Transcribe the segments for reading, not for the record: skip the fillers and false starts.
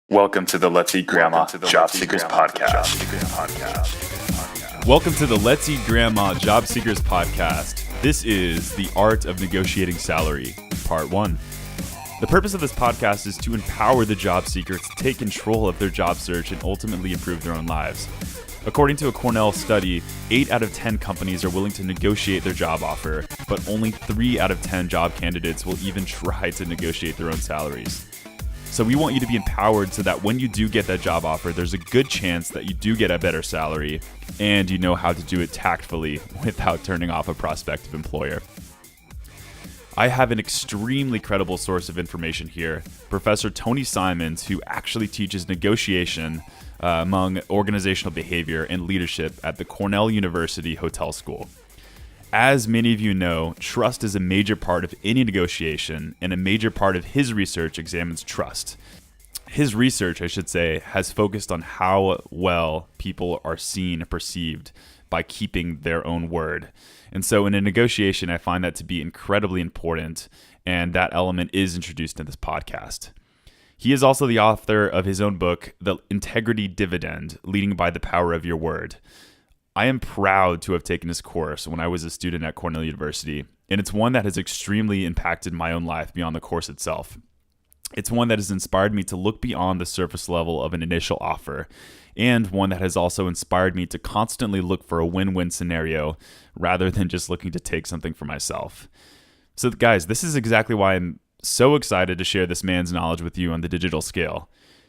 Welcome to the Let's Eat Grandma Job Seekers Podcast. Welcome to the Let's Eat Grandma Job Seekers Podcast. This is The Art of Negotiating Salary, Part 1. The purpose of this podcast is to empower the job seeker to take control of their job search and ultimately improve their own lives. According to a Cornell study, 8 out of 10 companies are willing to negotiate their job offer, but only 3 out of 10 job candidates will even try to negotiate their own salaries. So we want you to be empowered so that when you do get that job offer, there's a good chance that you do get a better salary and you know how to do it tactfully without turning off a prospective employer. I have an extremely credible source of information here, Professor Tony Simons, who actually teaches negotiation among organizational behavior and leadership at the Cornell University Hotel School. As many of you know, trust is a major part of any negotiation, and a major part of his research examines trust. His research, I should say, has focused on how well people are seen and perceived by keeping their own word. And so in a negotiation, I find that to be incredibly important, and that element is introduced in this podcast. He is also the author of his own book, The Integrity Dividend, Leading by the Power of Your Word. I am proud to have taken this course when I was a student at Cornell University, and it's one that has extremely impacted my own life beyond the course itself. It's one that has inspired me to look beyond the surface level of an initial offer, and one that has also inspired me to constantly look for a win-win scenario rather than just looking to take something for myself. So guys, this is exactly why I'm so excited to share this man's knowledge with you on the digital scale.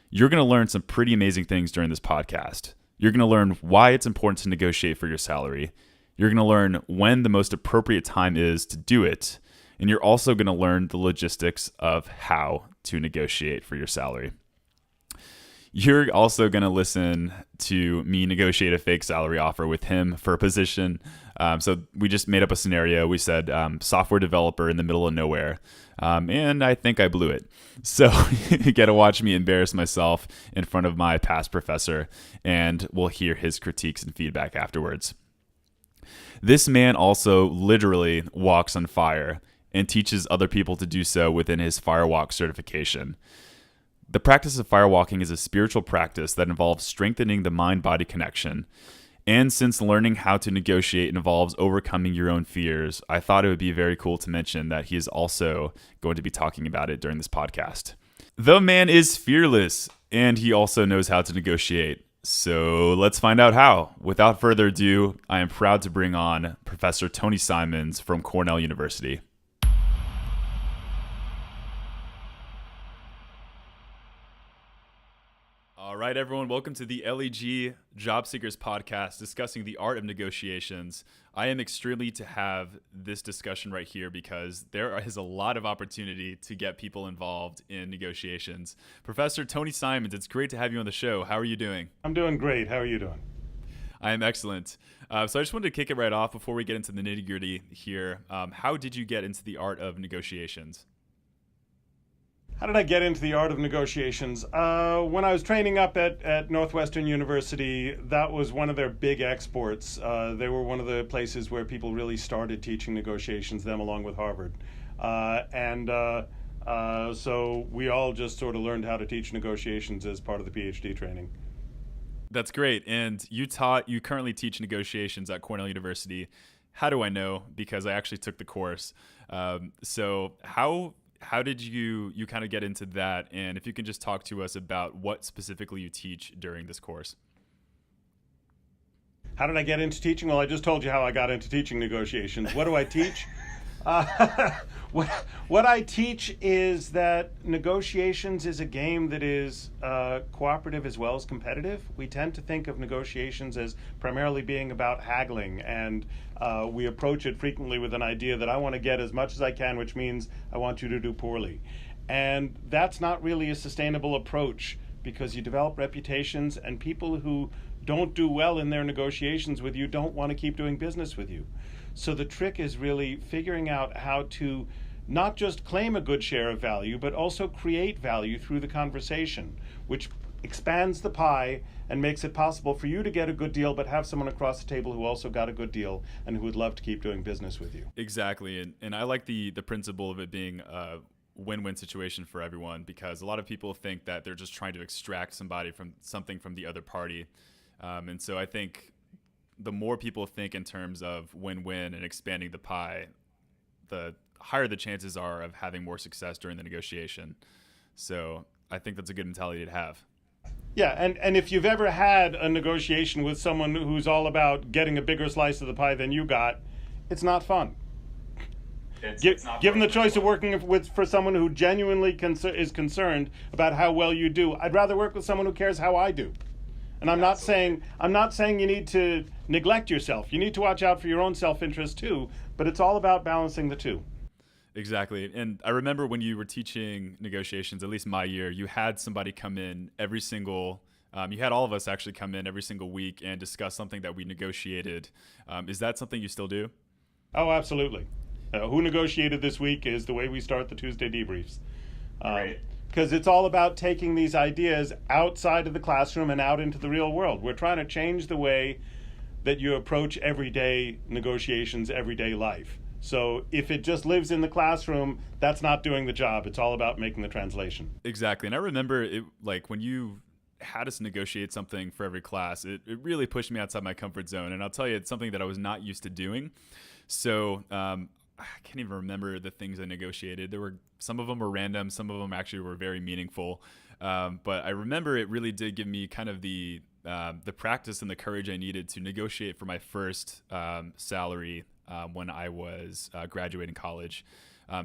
You're going to learn some pretty amazing things during this podcast. You're going to learn why it's important to negotiate for your salary. You're going to learn when the most appropriate time is to do it. And you're also going to learn the logistics of how to negotiate for your salary. You're also going to listen to me negotiate a fake salary offer with him for a position. So we just made up a scenario. We said software developer in the middle of nowhere. And I think I blew it. So you get to watch me embarrass myself in front of my past professor, and we'll hear his critiques and feedback afterwards. This man also literally walks on fire and teaches other people to do so within his Firewalk certification. The practice of firewalking is a spiritual practice that involves strengthening the mind-body connection. And since learning how to negotiate involves overcoming your own fears, I thought it would be very cool to mention that he is also going to be talking about it during this podcast. The man is fearless, and he also knows how to negotiate. So let's find out how. Without further ado, I am proud to bring on Professor Tony Simons from Cornell University. All right, everyone, welcome to the LEG Job Seekers Podcast, discussing the art of negotiations. I am extremely to have this discussion right here because there is a lot of opportunity to get people involved in negotiations. Professor Tony Simons, it's great to have you on the show. How are you doing? I'm doing great. How are you doing? I am excellent. So I just wanted to kick it right off before we get into the nitty-gritty here. How did you get into the art of negotiations? How did I get into the art of negotiations? When I was training up at Northwestern University, that was one of their big exports. They were one of the places where people really started teaching negotiations, them along with Harvard. So we all just sort of learned how to teach negotiations as part of the PhD training. That's great. And you currently teach negotiations at Cornell University. How do I know? Because I actually took the course. So how did you kind of get into that? And if you can just talk to us about what specifically you teach during this course. How did I get into teaching? Well, I just told you how I got into teaching negotiations. What do I teach? What I teach is that negotiations is a game that is cooperative as well as competitive. We tend to think of negotiations as primarily being about haggling, and we approach it frequently with an idea that I want to get as much as I can, which means I want you to do poorly. And that's not really a sustainable approach, because you develop reputations, and people who don't do well in their negotiations with you don't want to keep doing business with you. So the trick is really figuring out how to not just claim a good share of value, but also create value through the conversation, which expands the pie and makes it possible for you to get a good deal, but have someone across the table who also got a good deal and who would love to keep doing business with you. Exactly. And I like the principle of it being win-win situation for everyone, because a lot of people think that they're just trying to extract something from the other party. And so I think the more people think in terms of win-win and expanding the pie, the higher the chances are of having more success during the negotiation. So I think that's a good mentality to have. Yeah, and if you've ever had a negotiation with someone who's all about getting a bigger slice of the pie than you got, it's not fun. It's not given the choice of working for someone who genuinely is concerned about how well you do, I'd rather work with someone who cares how I do. And I'm not saying you need to neglect yourself. You need to watch out for your own self-interest too, but it's all about balancing the two. Exactly. And I remember when you were teaching negotiations, at least my year, you had somebody come in you had all of us actually come in every single week and discuss something that we negotiated. Is that something you still do? Oh, absolutely. Who negotiated this week is the way we start the Tuesday debriefs. Right. Because it's all about taking these ideas outside of the classroom and out into the real world. We're trying to change the way that you approach everyday negotiations, everyday life. So if it just lives in the classroom, that's not doing the job. It's all about making the translation. Exactly. And I remember it, like when you had us negotiate something for every class, it really pushed me outside my comfort zone. And I'll tell you, it's something that I was not used to doing. So I can't even remember the things I negotiated. Some of them were random. Some of them actually were very meaningful. But I remember it really did give me kind of the practice and the courage I needed to negotiate for my first salary when I was graduating college.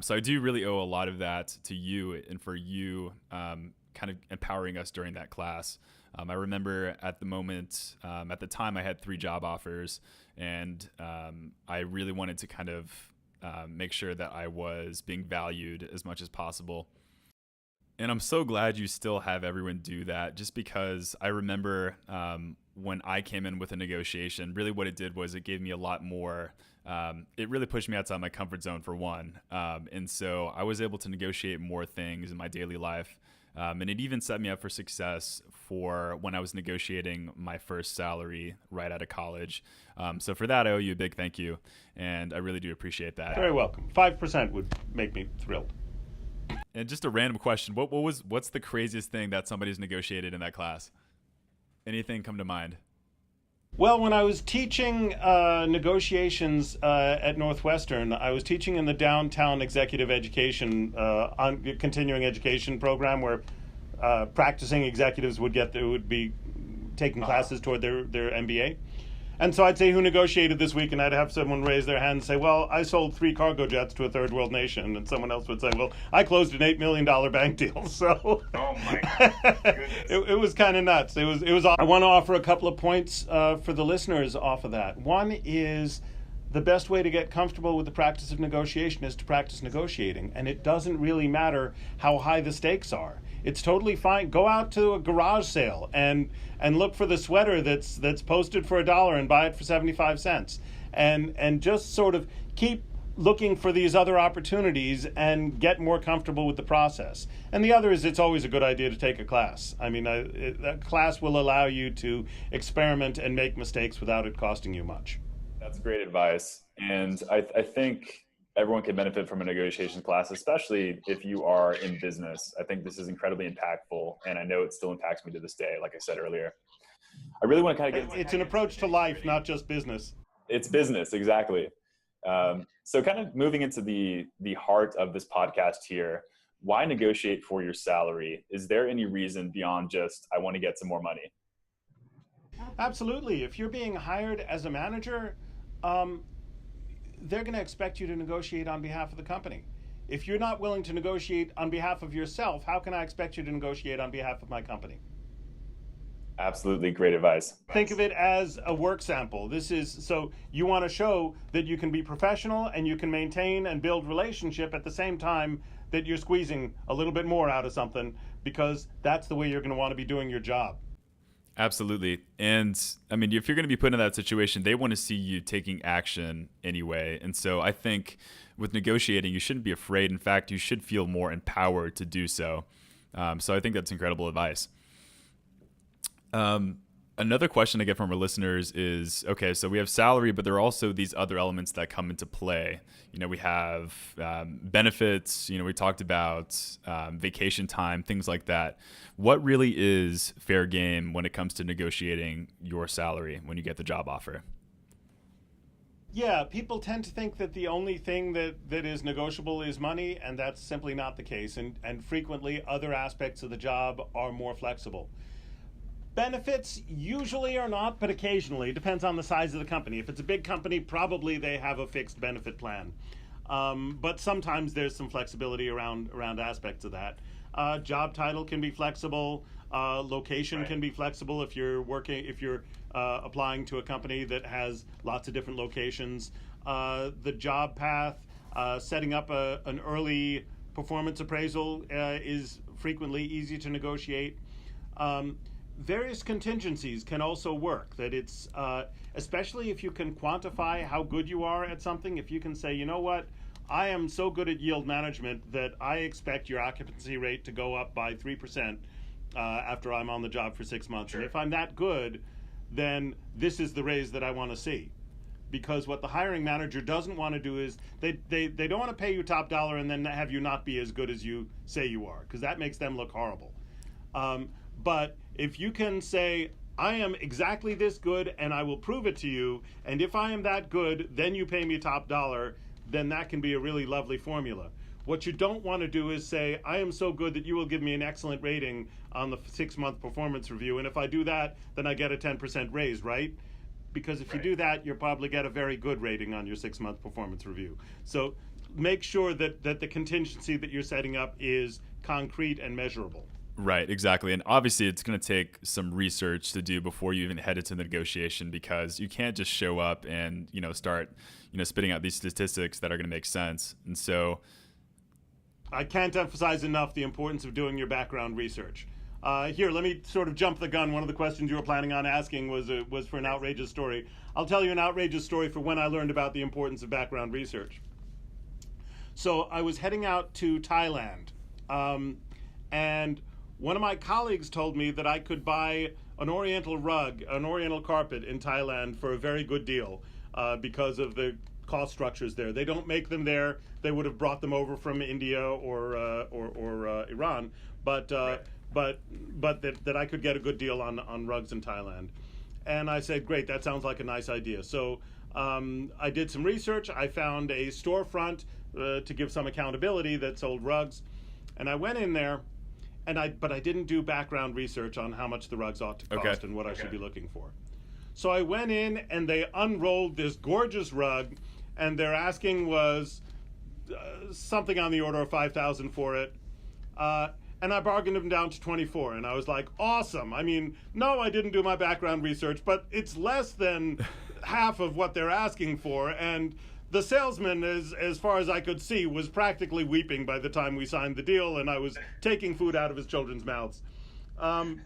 So I do really owe a lot of that to you and for you kind of empowering us during that class. I remember at the time I had 3 job offers, and I really wanted to kind of make sure that I was being valued as much as possible. And I'm so glad you still have everyone do that, just because I remember when I came in with a negotiation, really what it did was it gave me a lot more. It really pushed me outside my comfort zone for one. And so I was able to negotiate more things in my daily life. And it even set me up for success for when I was negotiating my first salary right out of college. So for that, I owe you a big thank you. And I really do appreciate that. Very welcome. 5% would make me thrilled. And just a random question. What's the craziest thing that somebody's negotiated in that class? Anything come to mind? Well, when I was teaching negotiations at Northwestern, I was teaching in the downtown executive education, continuing education program where practicing executives would be taking classes toward their MBA. And so I'd say, who negotiated this week? And I'd have someone raise their hand and say, well, I sold 3 cargo jets to a third world nation. And someone else would say, well, I closed an $8 million bank deal. So Oh my goodness. it was kind of nuts. It was. I want to offer a couple of points for the listeners off of that. One is the best way to get comfortable with the practice of negotiation is to practice negotiating. And it doesn't really matter how high the stakes are. It's totally fine. Go out to a garage sale and look for the sweater that's posted for $1 and buy it for 75 cents. And just sort of keep looking for these other opportunities and get more comfortable with the process. And the other is, it's always a good idea to take a class. I mean, that class will allow you to experiment and make mistakes without it costing you much. That's great advice. And I think everyone can benefit from a negotiations class, especially if you are in business. I think this is incredibly impactful, and I know it still impacts me to this day, like I said earlier. I really want to kind of get... It's an approach to life, not just business. It's business, exactly. So kind of moving into the heart of this podcast here, why negotiate for your salary? Is there any reason beyond just, I want to get some more money? Absolutely. If you're being hired as a manager, they're going to expect you to negotiate on behalf of the company. If you're not willing to negotiate on behalf of yourself, how can I expect you to negotiate on behalf of my company? Absolutely great advice. Think of it as a work sample. So you want to show that you can be professional and you can maintain and build relationship at the same time that you're squeezing a little bit more out of something, because that's the way you're going to want to be doing your job. Absolutely. And I mean, if you're going to be put in that situation, they want to see you taking action anyway. And so I think with negotiating, you shouldn't be afraid. In fact, you should feel more empowered to do so. So I think that's incredible advice. Another question I get from our listeners is, okay, so we have salary, but there are also these other elements that come into play. We have benefits, we talked about vacation time, things like that. What really is fair game when it comes to negotiating your salary when you get the job offer? Yeah, people tend to think that the only thing that is negotiable is money, and that's simply not the case. And frequently, other aspects of the job are more flexible. Benefits usually are not, but occasionally. It depends on the size of the company. If it's a big company, probably they have a fixed benefit plan. But sometimes there's some flexibility around aspects of that. Job title can be flexible. Location can be flexible if you're applying to a company that has lots of different locations. The job path, setting up an early performance appraisal is frequently easy to negotiate. Various contingencies can also work. That it's especially if you can quantify how good you are at something. If you can say, you know what, I am so good at yield management that I expect your occupancy rate to go up by 3% after I'm on the job for 6 months. Sure. And if I'm that good, then this is the raise that I want to see. Because what the hiring manager doesn't want to do is they don't want to pay you top dollar and then have you not be as good as you say you are, because that makes them look horrible. But if you can say, I am exactly this good and I will prove it to you, and if I am that good, then you pay me top dollar, then that can be a really lovely formula. What you don't want to do is say, I am so good that you will give me an excellent rating on the 6-month performance review, and if I do that, then I get a 10% raise, right? Because if you do that, you'll probably get a very good rating on your 6-month performance review. So make sure that the contingency that you're setting up is concrete and measurable. Right, exactly. And obviously it's going to take some research to do before you even head into the negotiation, because you can't just show up and, start, spitting out these statistics that are going to make sense. And so I can't emphasize enough the importance of doing your background research. Here, let me sort of jump the gun. One of the questions you were planning on asking was for an outrageous story. I'll tell you an outrageous story for when I learned about the importance of background research. So I was heading out to Thailand, and one of my colleagues told me that I could buy an oriental rug, an oriental carpet in Thailand for a very good deal because of the cost structures there. They don't make them there. They would have brought them over from India or Iran, but that I could get a good deal on rugs in Thailand. And I said, great, that sounds like a nice idea. So I did some research. I found a storefront to give some accountability that sold rugs, and I went in there. But I didn't do background research on how much the rugs ought to cost and what I should be looking for. So I went in and they unrolled this gorgeous rug, and their asking was something on the order of $5,000 for it. And I bargained them down to $24,000, and I was like, awesome. I mean, no, I didn't do my background research, but it's less than half of what they're asking for, and the salesman, as far as I could see, was practically weeping by the time we signed the deal, and I was taking food out of his children's mouths. And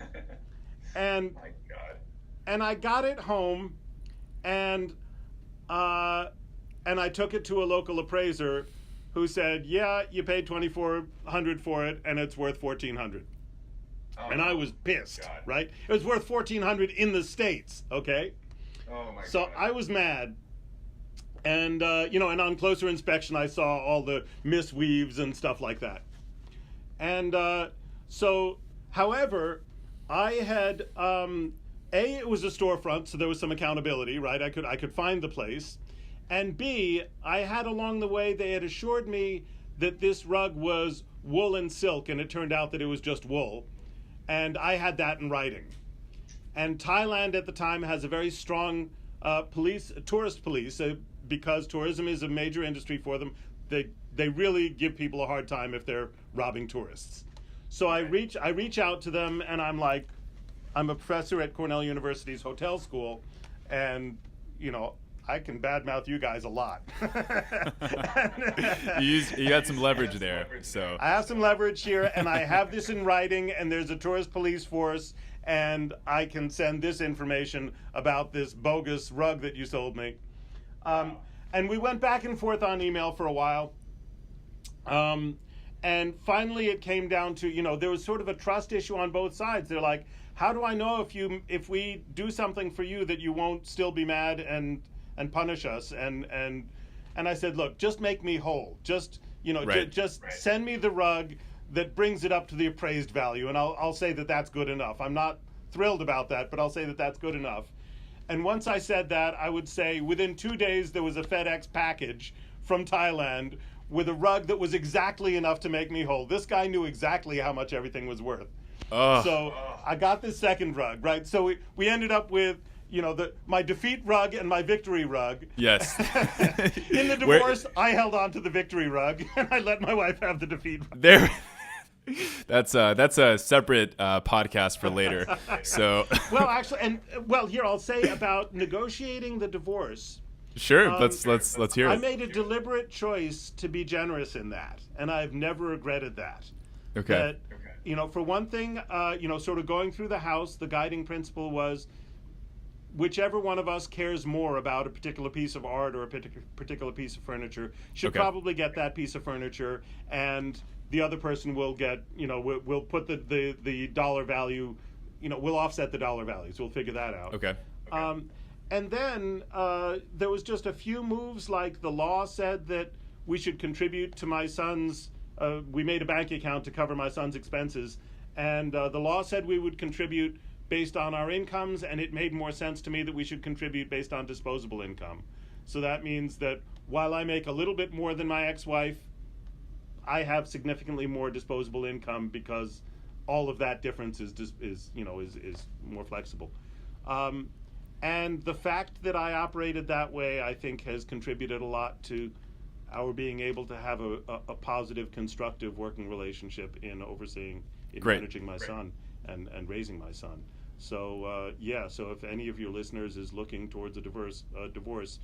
my God. And I got it home, and I took it to a local appraiser, who said, "Yeah, you paid $2,400 for it, and it's worth $1,400." Oh, and I was pissed, God. Right? It was worth $1,400 in the States, okay? Oh my God. So I was mad. And, and on closer inspection, I saw all the misweaves and stuff like that. And however, I had, it was a storefront, so there was some accountability, right? I could find the place. And B, I had along the way, they had assured me that this rug was wool and silk, and it turned out that it was just wool. And I had that in writing. And Thailand at the time has a very strong tourist police, because tourism is a major industry for them. They really give people a hard time if they're robbing tourists. So I reach out to them, and I'm like, I'm a professor at Cornell University's hotel school, and I can badmouth you guys a lot. You got some leverage there. So I have some leverage here, and I have this in writing, and there's a tourist police force, and I can send this information about this bogus rug that you sold me. And we went back and forth on email for a while. And finally, it came down to, there was sort of a trust issue on both sides. They're like, how do I know if we do something for you that you won't still be mad and punish us? And I said, look, just make me whole. Just, just send me the rug that brings it up to the appraised value, and I'll say that that's good enough. I'm not thrilled about that, but I'll say that that's good enough. And once I said that, I would say within 2 days there was a FedEx package from Thailand with a rug that was exactly enough to make me whole. This guy knew exactly how much everything was worth. So I got this second rug, right? So we ended up with, my defeat rug and my victory rug. Yes. In the divorce, I held on to the victory rug, and I let my wife have the defeat rug. There. That's a separate podcast for later. So. Well, actually, here I'll say about negotiating the divorce. Sure, let's hear it. I made a deliberate choice to be generous in that, and I've never regretted that. Okay. For one thing, sort of going through the house, the guiding principle was whichever one of us cares more about a particular piece of art or a particular piece of furniture should probably get that piece of furniture, and the other person will get, we'll put the dollar value, we'll offset the dollar values. We'll figure that out. Okay. And then there was just a few moves, like the law said that we should contribute to my son's, we made a bank account to cover my son's expenses, and the law said we would contribute based on our incomes, and it made more sense to me that we should contribute based on disposable income. So that means that while I make a little bit more than my ex-wife, I have significantly more disposable income because all of that difference is more flexible. And the fact that I operated that way, I think, has contributed a lot to our being able to have a positive, constructive working relationship in overseeing, managing my son and raising my son. So, so if any of your listeners is looking towards a divorce,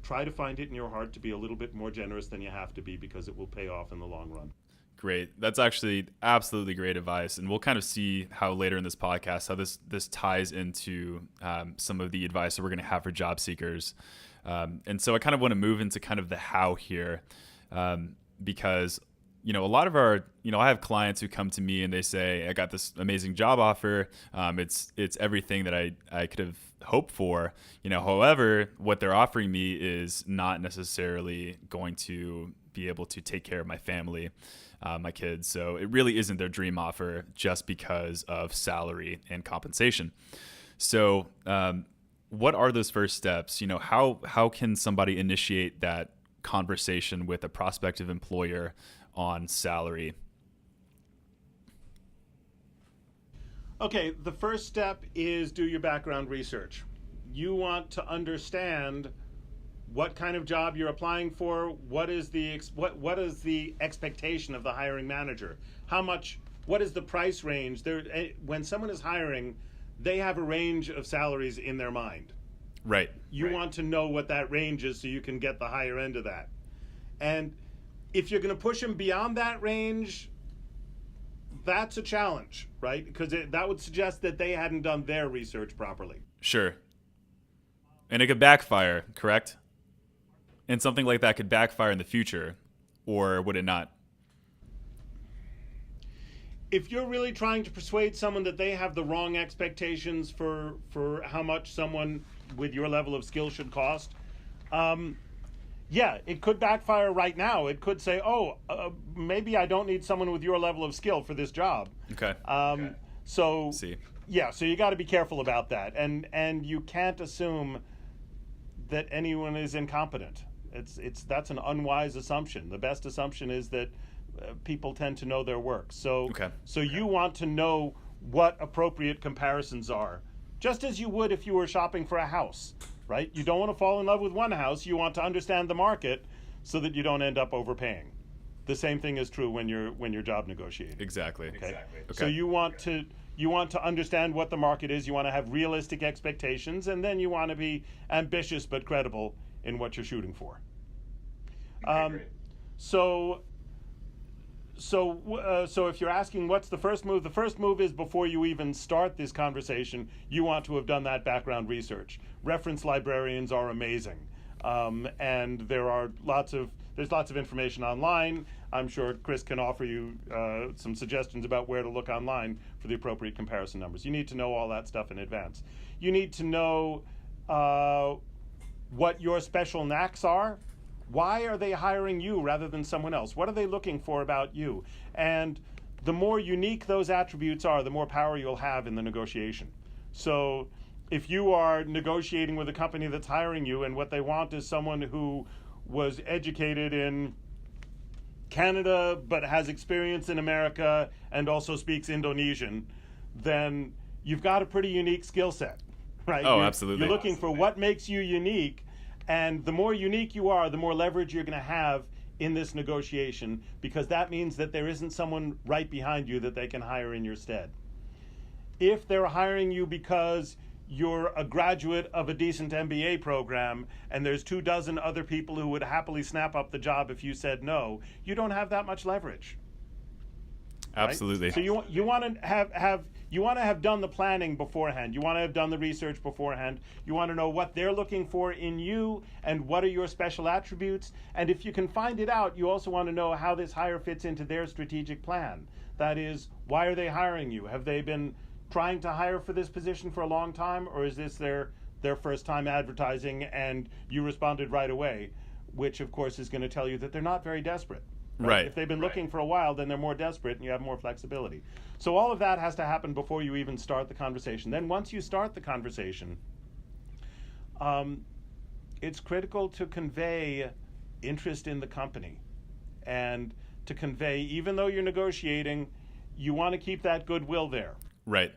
try to find it in your heart to be a little bit more generous than you have to be, because it will pay off in the long run. Great. That's actually absolutely great advice. And we'll kind of see how later in this podcast, how this ties into some of the advice that we're going to have for job seekers. And so I kind of want to move into kind of the how here, because, a lot of our, I have clients who come to me and they say, I got this amazing job offer. It's everything that I could have hoped for, however, what they're offering me is not necessarily going to be able to take care of my family, my kids. So it really isn't their dream offer just because of salary and compensation. So what are those first steps? How can somebody initiate that conversation with a prospective employer on salary? Okay, the first step is do your background research. You want to understand what kind of job you're applying for. What is the expectation of the hiring manager? What is the price range? When someone is hiring, they have a range of salaries in their mind. Right. You want to know what that range is so you can get the higher end of that. And if you're going to push them beyond that range, that's a challenge, right? Because that would suggest that they hadn't done their research properly. Sure. And it could backfire, correct? And something like that could backfire in the future, or would it not? If you're really trying to persuade someone that they have the wrong expectations for how much someone with your level of skill should cost, it could backfire right now. It could say, maybe I don't need someone with your level of skill for this job. Okay. So see. Yeah, so you got to be careful about that, and you can't assume that anyone is incompetent. That's an unwise assumption. The best assumption is that people tend to know their work. So you want to know what appropriate comparisons are, just as you would if you were shopping for a house, right? You don't want to fall in love with one house. You want to understand the market so that you don't end up overpaying. The same thing is true when you're job negotiating. Exactly. Okay. So you want to understand what the market is. You want to have realistic expectations, and then you want to be ambitious but credible in what you're shooting for. So if you're asking what's the first move is before you even start this conversation, you want to have done that background research. Reference librarians are amazing, and there's there's lots of information online. I'm sure Chris can offer you some suggestions about where to look online for the appropriate comparison numbers. You need to know all that stuff in advance. You need to know what your special knacks are. Why are they hiring you rather than someone else? What are they looking for about you? And the more unique those attributes are, the more power you'll have in the negotiation. So if you are negotiating with a company that's hiring you and what they want is someone who was educated in Canada but has experience in America and also speaks Indonesian, then you've got a pretty unique skill set, right? Oh, absolutely. You're looking for what makes you unique, and the more unique you are, the more leverage you're going to have in this negotiation, because that means that there isn't someone right behind you that they can hire in your stead. If they're hiring you because you're a graduate of a decent MBA program and there's 24 other people who would happily snap up the job if you said no, you don't have that much leverage. Absolutely. Right? So you want to have done the planning beforehand. You want to have done the research beforehand. You want to know what they're looking for in you and what are your special attributes. And if you can find it out, you also want to know how this hire fits into their strategic plan. That is, why are they hiring you? Have they been trying to hire for this position for a long time, or is this their first time advertising and you responded right away, which of course is going to tell you that they're not very desperate. Right. If they've been looking for a while, then they're more desperate and you have more flexibility. So all of that has to happen before you even start the conversation. Then once you start the conversation, it's critical to convey interest in the company and to convey, even though you're negotiating, you want to keep that goodwill there. Right.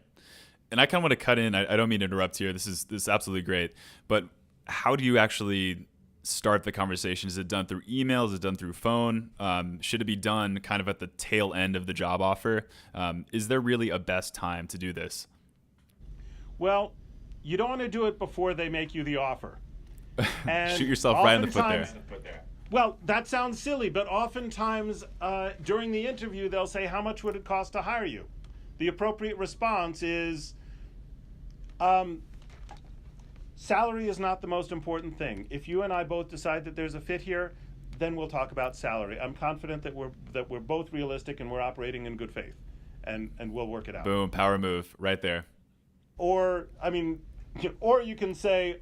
And I kind of want to cut in. I don't mean to interrupt here. This is absolutely great. But how do you actually start the conversation? Is it done through email? Is it done through phone? Should it be done kind of at the tail end of the job offer? Is there really a best time to do this? Well, you don't want to do it before they make you the offer. And shoot yourself right in the foot there. Well, that sounds silly, but oftentimes during the interview, they'll say, how much would it cost to hire you? The appropriate response is, salary is not the most important thing. If you and I both decide that there's a fit here, then we'll talk about salary. I'm confident that we're both realistic and we're operating in good faith, and we'll work it out. Boom, power move right there. Or you can say,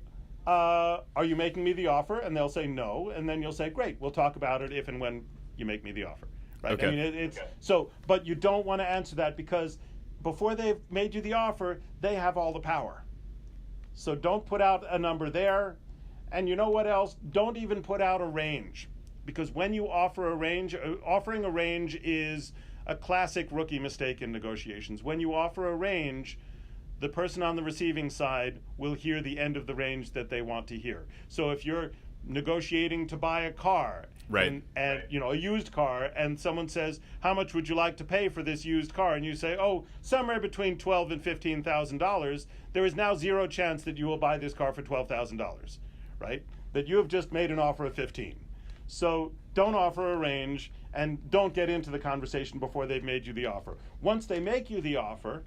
are you making me the offer? And they'll say no, and then you'll say, great, we'll talk about it if and when you make me the offer. Right? Okay. I mean, so, but you don't want to answer that because before they've made you the offer, they have all the power. So don't put out a number there. And you know what else? Don't even put out a range. Because when you offer a range, offering a range is a classic rookie mistake in negotiations. When you offer a range, the person on the receiving side will hear the end of the range that they want to hear. So if you're negotiating to buy a car, right, and a used car, and someone says, how much would you like to pay for this used car? And you say, oh, somewhere between $12,000 and $15,000. There is now zero chance that you will buy this car for $12,000, right? That you have just made an offer of $15,000. So don't offer a range and don't get into the conversation before they've made you the offer. Once they make you the offer,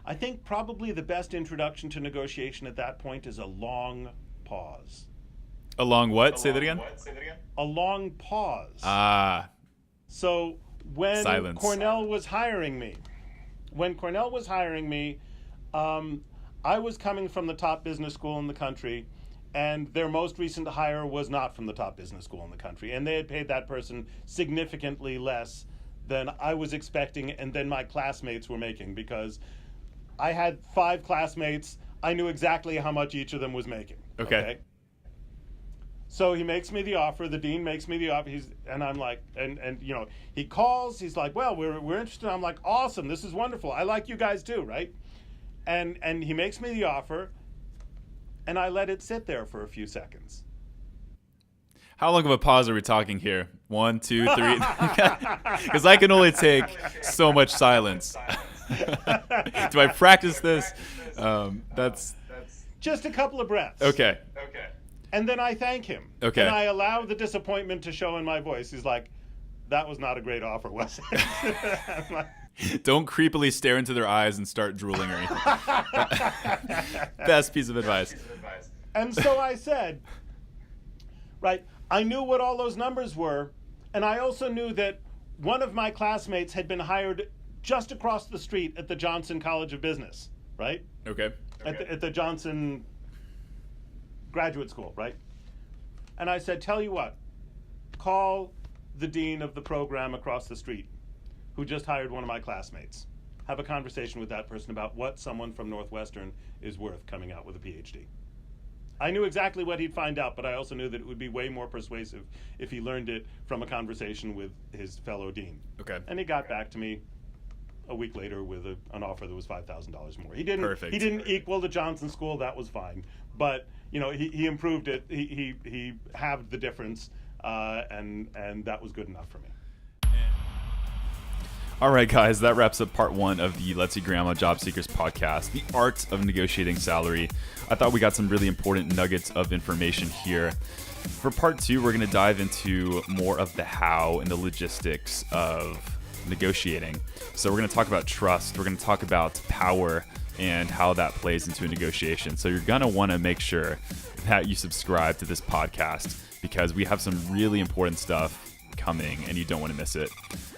I think probably the best introduction to negotiation at that point is a long pause. A long what? Say that again? A long pause. So when Silence. Cornell was hiring me, I was coming from the top business school in the country, and their most recent hire was not from the top business school in the country. And they had paid that person significantly less than I was expecting and than my classmates were making, because I had 5 classmates. I knew exactly how much each of them was making. Okay. So he makes me the offer. The dean makes me the offer. And I'm like, and he calls. He's like, well, we're interested. I'm like, awesome. This is wonderful. I like you guys too, right? And he makes me the offer, and I let it sit there for a few seconds. How long of a pause are we talking here? 1, 2, 3? Because I can only take so much silence. Do I practice this? That's just a couple of breaths. Okay. And then I thank him. Okay. And I allow the disappointment to show in my voice. He's like, that was not a great offer, was it? I'm like, don't creepily stare into their eyes and start drooling or anything. Best piece of advice. And so I said, right? I knew what all those numbers were, and I also knew that one of my classmates had been hired just across the street at the Johnson College of Business, right? Okay. At the Johnson Graduate School, right? And I said, tell you what, call the dean of the program across the street who just hired one of my classmates. Have a conversation with that person about what someone from Northwestern is worth coming out with a PhD. I knew exactly what he'd find out, but I also knew that it would be way more persuasive if he learned it from a conversation with his fellow dean. Okay. And he got back to me a week later with an offer that was $5,000 more. He didn't. Perfect. He didn't equal the Johnson School. That was fine, but he improved it. He halved the difference, and that was good enough for me. All right, guys, that wraps up part 1 of the Let's See Grandma Job Seekers podcast, the art of negotiating salary. I thought we got some really important nuggets of information here. For part 2, we're going to dive into more of the how and the logistics of negotiating. So we're going to talk about trust. We're going to talk about power and how that plays into a negotiation. So you're going to want to make sure that you subscribe to this podcast because we have some really important stuff coming and you don't want to miss it.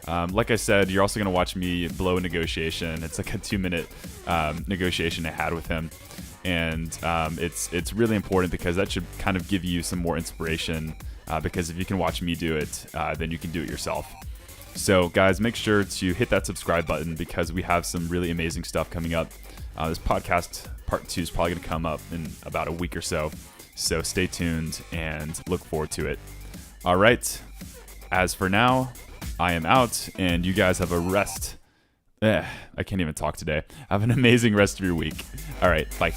Like I said, you're also going to watch me blow a negotiation. It's like a 2-minute negotiation I had with him. And it's really important because that should kind of give you some more inspiration because if you can watch me do it, then you can do it yourself. So guys, make sure to hit that subscribe button because we have some really amazing stuff coming up. This podcast part 2 is probably going to come up in about a week or so. So stay tuned and look forward to it. All right. As for now, I am out and you guys have a rest. I can't even talk today. Have an amazing rest of your week. All right. Bye.